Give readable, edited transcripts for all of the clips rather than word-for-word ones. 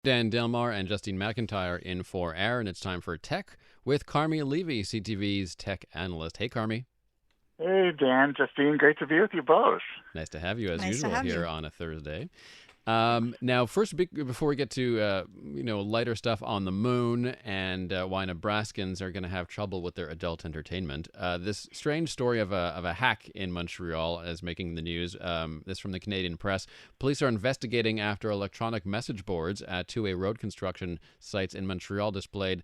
Dan Delmar and Justine McIntyre in for air, and it's time for Tech with Carmi Levy, CTV's tech analyst. Hey, Carmi. Hey, Dan, Justine, great to be with you both. Nice to have you as Nice to usual have here you. on a Thursday. Now, first, before we get to lighter stuff on the moon and why Nebraskans are going to have trouble with their adult entertainment, this strange story of a hack in Montreal is making the news. This from the Canadian Press. Police are investigating after electronic message boards at two-way road construction sites in Montreal displayed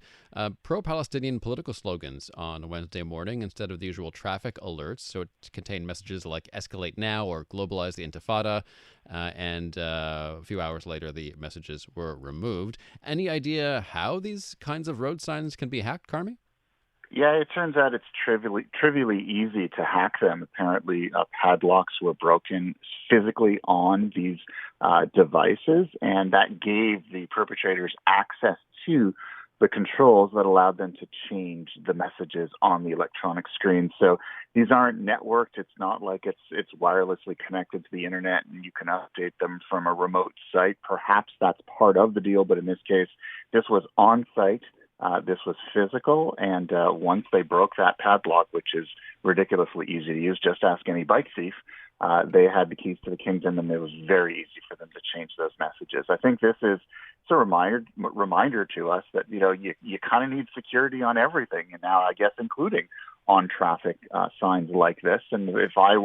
pro-Palestinian political slogans on Wednesday morning instead of the usual traffic alerts. So it contained messages like "Escalate now" or "Globalize the Intifada." And a few hours later, the messages were removed. Any idea how these kinds of road signs can be hacked, Carmi? Yeah, it turns out it's trivially easy to hack them. Apparently, padlocks were broken physically on these devices, and that gave the perpetrators access to the controls that allowed them to change the messages on the electronic screen. So these aren't networked. It's not like it's wirelessly connected to the internet and you can update them from a remote site. Perhaps that's part of the deal, but in this case, this was on site. This was physical, and once they broke that padlock, which is ridiculously easy to use, just ask any bike thief, they had the keys to the kingdom, and it was very easy for them to change those messages. I think this is it's a reminder to us that you kind of need security on everything, and now I guess including on traffic signs like this. And if I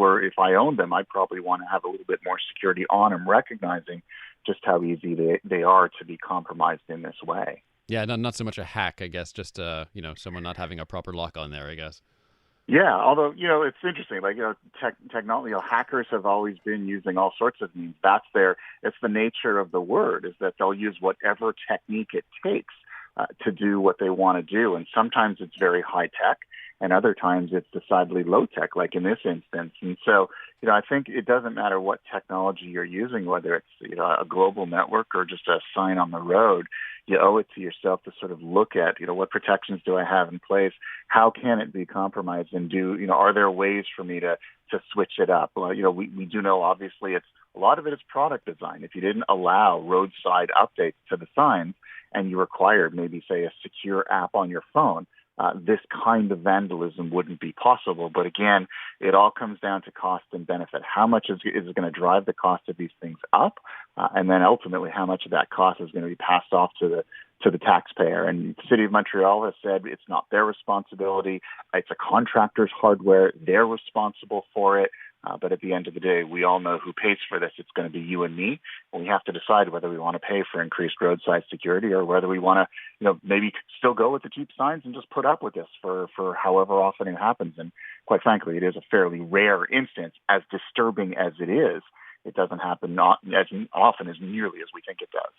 owned them, I'd probably want to have a little bit more security on them, recognizing just how easy they are to be compromised in this way. Yeah, not so much a hack, I guess. Just someone not having a proper lock on there, I guess. Yeah, although it's interesting. Like technology, hackers have always been using all sorts of means. It's the nature of the word is that they'll use whatever technique it takes to do what they want to do. And sometimes it's very high tech, and other times it's decidedly low tech, like in this instance. And so, I think it doesn't matter what technology you're using, whether it's a global network or just a sign on the road. You owe it to yourself to sort of look at, what protections do I have in place? How can it be compromised? And are there ways for me to switch it up? Well, we do know obviously a lot of it is product design. If you didn't allow roadside updates to the signs and you required maybe say a secure app on your phone, this kind of vandalism wouldn't be possible. But again, it all comes down to cost and benefit. How much is it going to drive the cost of these things up? And then ultimately, how much of that cost is going to be passed off to the taxpayer? And the City of Montreal has said it's not their responsibility. It's a contractor's hardware. They're responsible for it. But at the end of the day, we all know who pays for this. It's going to be you and me. And we have to decide whether we want to pay for increased roadside security or whether we want to, maybe still go with the cheap signs and just put up with this for however often it happens. And quite frankly, it is a fairly rare instance. As disturbing as it is, it doesn't happen not as often as nearly as we think it does.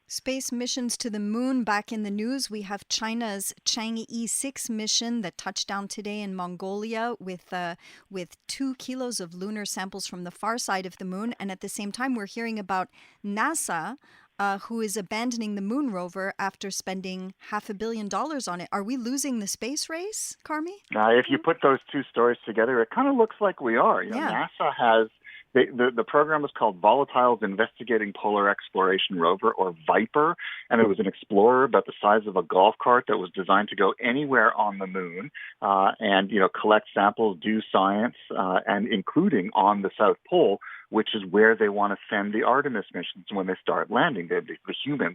Space missions to the moon back in the news. We have China's Chang'e 6 mission that touched down today in Mongolia with 2 kilos of lunar samples from the far side of the moon. And at the same time, we're hearing about NASA, who is abandoning the moon rover after spending $500 million on it. Are we losing the space race, Carmi? If you put those two stories together, it kind of looks like we are. Yeah. NASA has the program was called Volatiles Investigating Polar Exploration Rover, or VIPER, and it was an explorer about the size of a golf cart that was designed to go anywhere on the moon and collect samples, do science, and including on the South Pole, which is where they want to send the Artemis missions when they start landing, the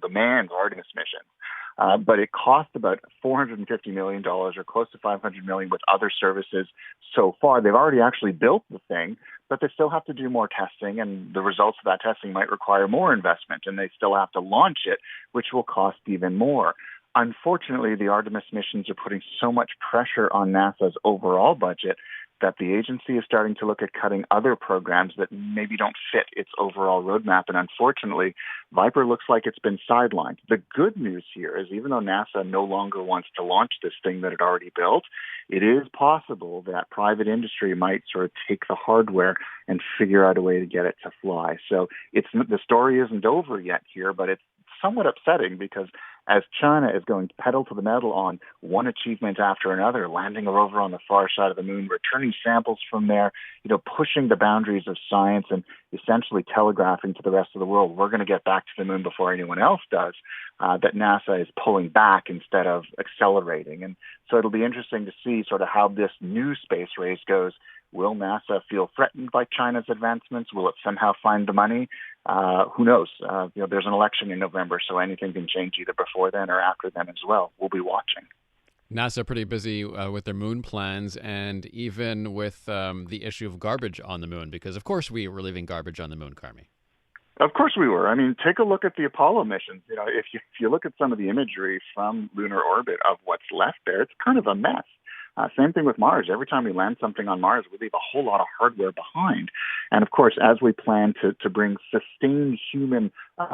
manned Artemis missions. But it cost about $450 million or close to $500 million with other services so far. They've already actually built the thing, but they still have to do more testing, and the results of that testing might require more investment, and they still have to launch it, which will cost even more. Unfortunately, the Artemis missions are putting so much pressure on NASA's overall budget that the agency is starting to look at cutting other programs that maybe don't fit its overall roadmap. And unfortunately, VIPER looks like it's been sidelined. The good news here is even though NASA no longer wants to launch this thing that it already built, it is possible that private industry might sort of take the hardware and figure out a way to get it to fly. So the story isn't over yet here, but it's somewhat upsetting because as China is going pedal to the metal on one achievement after another, landing a rover on the far side of the moon, returning samples from there, pushing the boundaries of science and essentially telegraphing to the rest of the world, we're going to get back to the moon before anyone else does, that NASA is pulling back instead of accelerating. And so it'll be interesting to see sort of how this new space race goes. Will NASA feel threatened by China's advancements? Will it somehow find the money? Who knows? There's an election in November, so anything can change either before then or after then as well. We'll be watching. NASA pretty busy with their moon plans, and even with the issue of garbage on the moon, because of course we were leaving garbage on the moon, Carmi. Of course we were. I mean, take a look at the Apollo missions. If you look at some of the imagery from lunar orbit of what's left there, it's kind of a mess. Same thing with Mars. Every time we land something on Mars, we leave a whole lot of hardware behind. And of course, as we plan to bring sustained human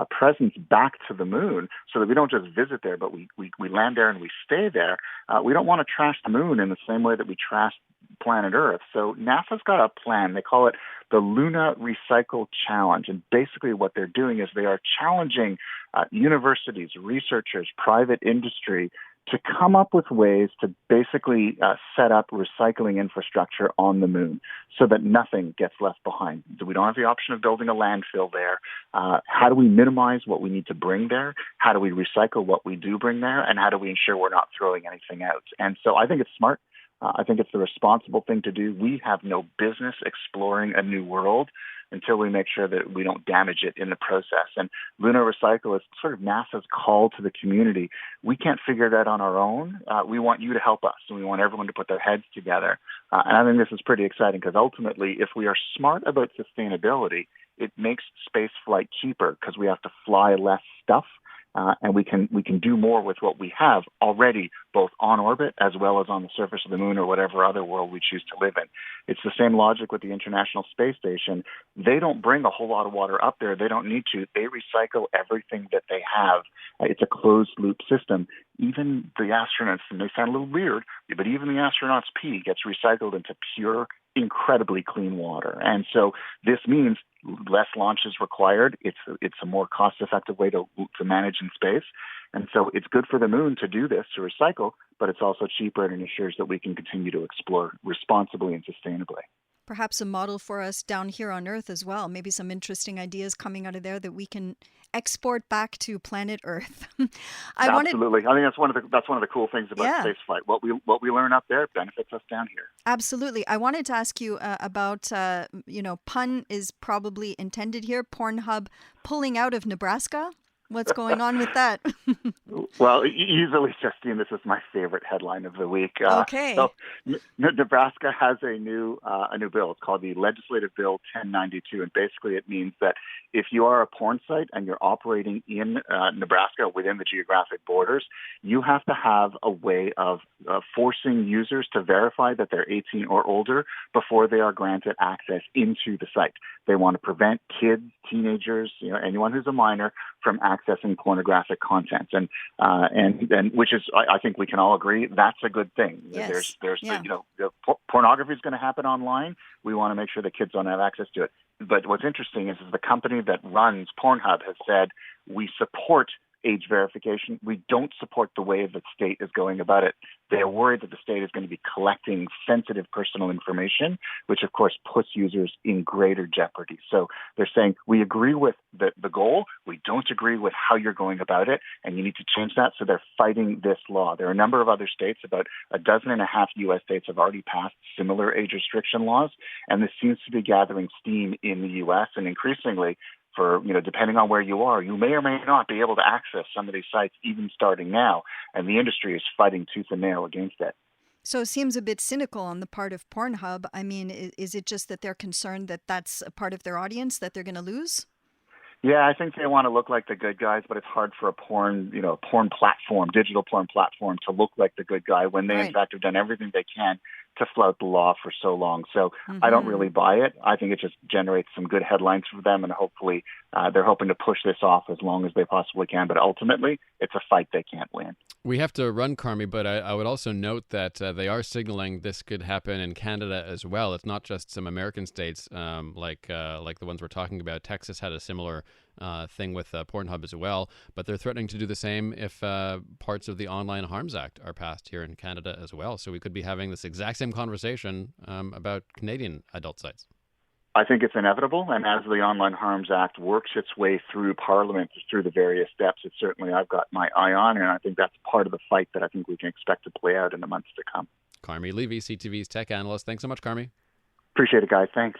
presence back to the moon so that we don't just visit there, but we land there and we stay there, we don't want to trash the moon in the same way that we trash planet Earth. So NASA's got a plan. They call it the Luna Recycle Challenge. And basically what they're doing is they are challenging universities, researchers, private industry to come up with ways to basically set up recycling infrastructure on the moon so that nothing gets left behind. So we don't have the option of building a landfill there. How do we minimize what we need to bring there? How do we recycle what we do bring there? And how do we ensure we're not throwing anything out? And so I think it's smart. I think it's the responsible thing to do. We have no business exploring a new world until we make sure that we don't damage it in the process. And Lunar Recycle is sort of NASA's call to the community. We can't figure it out on our own. We want you to help us, and we want everyone to put their heads together. And I think this is pretty exciting because ultimately, if we are smart about sustainability, it makes space flight cheaper because we have to fly less stuff. And we can do more with what we have already, both on orbit as well as on the surface of the moon or whatever other world we choose to live in. It's the same logic with the International Space Station. They don't bring a whole lot of water up there. They don't need to. They recycle everything that they have. It's a closed-loop system. Even the astronauts, and they sound a little weird, but even the astronauts' pee gets recycled into pure, incredibly clean water. And so this means less launches required. It's a more cost-effective way to manage in space. And so it's good for the moon to do this, to recycle, but it's also cheaper and ensures that we can continue to explore responsibly and sustainably. Perhaps a model for us down here on Earth as well. Maybe some interesting ideas coming out of there that we can export back to planet Earth. Absolutely. I think that's one of the cool things about space flight. What we learn up there benefits us down here. Absolutely. I wanted to ask you about pun is probably intended here. Pornhub pulling out of Nebraska. What's going on with that? Well, easily, Justine, this is my favorite headline of the week. Okay. So, Nebraska has a new bill. It's called the Legislative Bill 1092, and basically it means that if you are a porn site and you're operating in Nebraska within the geographic borders, you have to have a way of forcing users to verify that they're 18 or older before they are granted access into the site. They want to prevent kids, teenagers, anyone who's a minor from accessing pornographic content, and which is, I think we can all agree, that's a good thing. Yes. Pornography is going to happen online. We want to make sure that kids don't have access to it. But what's interesting is the company that runs Pornhub has said we support age verification. We don't support the way the state is going about it. They're worried that the state is going to be collecting sensitive personal information, which of course puts users in greater jeopardy. So they're saying we agree with the goal. We don't agree with how you're going about it, and you need to change that. So they're fighting this law. There are a number of other states, about 12 U.S. states have already passed similar age restriction laws, and this seems to be gathering steam in the U.S. and increasingly, depending on where you are, you may or may not be able to access some of these sites even starting now. And the industry is fighting tooth and nail against it. So it seems a bit cynical on the part of Pornhub. I mean, is it just that they're concerned that that's a part of their audience that they're going to lose? Yeah, I think they want to look like the good guys, but it's hard for a porn platform, digital porn platform, to look like the good guy when they, in fact, have done everything they can to flout the law for so long. So I don't really buy it. I think it just generates some good headlines for them, and hopefully they're hoping to push this off as long as they possibly can. But ultimately, it's a fight they can't win. We have to run, Carmi, but I would also note that they are signaling this could happen in Canada as well. It's not just some American states like the ones we're talking about. Texas had a similar thing with Pornhub as well. But they're threatening to do the same if parts of the Online Harms Act are passed here in Canada as well. So we could be having this exact same conversation about Canadian adult sites. I think it's inevitable, and as the Online Harms Act works its way through Parliament, through the various steps, it's certainly I've got my eye on, and I think that's part of the fight that I think we can expect to play out in the months to come. Carmi Levy, CTV's tech analyst. Thanks so much, Carmi. Appreciate it, guys. Thanks.